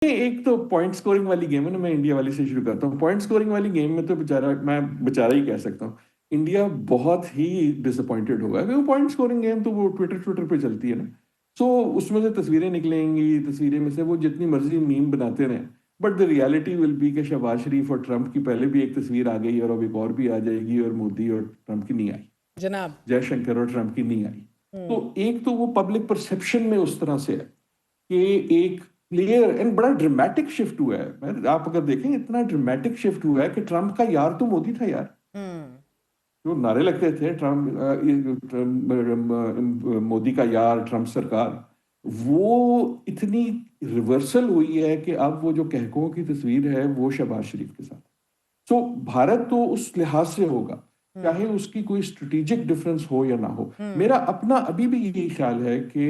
ایک تو point scoring والی گیم ہے نا، میں انڈیا والی سے شروع کرتا ہوں. پوائنٹ سکورنگ والی گیم میں تو میں بیچارہ ہی کہہ سکتا ہوں. انڈیا بہت ہی ڈس اپوائنٹڈ ہوگا کیونکہ پوائنٹ سکورنگ گیم تو وہ ٹویٹر پہ چلتی ہے نا. سو اس میں سے تصویریں نکلیں گی، تصویریں میں سے وہ جتنی مرضی میم بناتے رہیں، but the reality will be کہ شہباز شریف اور ٹرمپ کی پہلے بھی ایک تصویر آ گئی اور اب ایک اور بھی آ جائے گی، اور مودی اور ٹرمپ کی نہیں آئی، جناب جے شنکر اور ٹرمپ کی نہیں آئی. تو ایک تو وہ پبلک پرسپشن میں اس طرح سے ہے کہ ایک کلیئر اینڈ بڑا ڈرامیٹک شفٹ ہوا ہے. آپ اگر دیکھیں اتنا ڈرامیٹک شفٹ ہوا ہے کہ ٹرمپ کا یار تو مودی تھا یار. جو نعرے لگتے تھے مودی کا یار، ٹرمپ سرکار، وہ اتنی ریورسل ہوئی ہے کہ اب وہ جو کہکوں کی تصویر ہے وہ شہباز شریف کے ساتھ. سو بھارت تو اس لحاظ سے ہوگا، چاہے اس کی کوئی اسٹریٹجک ڈفرنس ہو یا نہ ہو. میرا اپنا ابھی بھی یہی خیال ہے کہ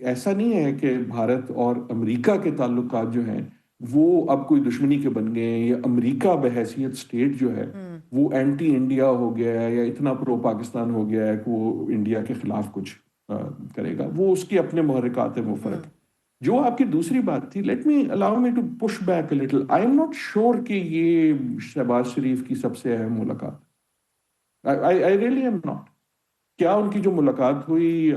ایسا نہیں ہے کہ بھارت اور امریکہ کے تعلقات جو ہیں وہ اب کوئی دشمنی کے بن گئے ہیں، یا امریکہ بحیثیت اسٹیٹ جو ہے وہ اینٹی انڈیا ہو گیا ہے یا اتنا پرو پاکستان ہو گیا ہے کہ وہ انڈیا کے خلاف کچھ کرے گا. وہ اس کے اپنے محرکات ہیں، وہ فرق. جو آپ کی دوسری بات تھی، let me allow me to push back a little. I am not sure کہ یہ شہباز شریف کی سب سے اہم ملاقات. I really am not. کیا ان کی جو ملاقات ہوئی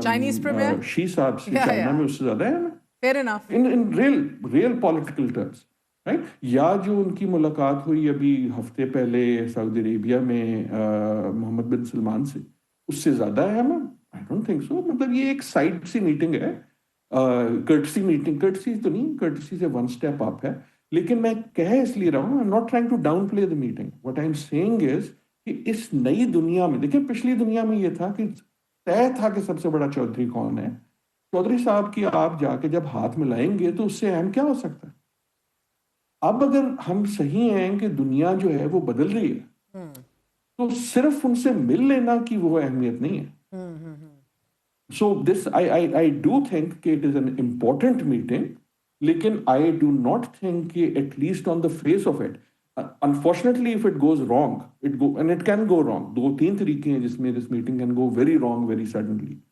چائنیز پریمیئر شی صاحب سے چائنا میں، اس سے زیادہ ہے fair enough in real political terms, right? یا جو ان کی ملاقات ہوئی ابھی ہفتے پہلے سعودی عربیہ میں محمد بن سلمان سے، اس سے زیادہ ہے نا؟ I don't think so. مطلب یہ ایک سائڈ سی میٹنگ ہے، کرٹسی میٹنگ. کرٹسی تو نہیں، کرٹسی سے ون اسٹیپ اپ ہے. لیکن میں کہہ اس لیے رہا ہوں، I am not trying to downplay the meeting. What I am seeing is کہ اس نئی دنیا میں دیکھیں، پچھلی دنیا میں یہ تھا کہ طے تھا کہ سب سے بڑا چودھری کون ہے. چودھری صاحب کی آپ جا کے جب ہاتھ ملائیں گے تو اس سے اہم کیا ہو سکتا ہے؟ اب اگر ہم صحیح ہیں کہ دنیا جو ہے وہ بدل رہی ہے، تو صرف ان سے مل لینا کی وہ اہمیت نہیں ہے. So this, I do think کہ it is an important meeting, لیکن I do not think کہ at least on the face of it, unfortunately if it goes wrong, and it can go wrong. 2-3 طریقے ہیں جس میں this meeting can go very wrong very suddenly.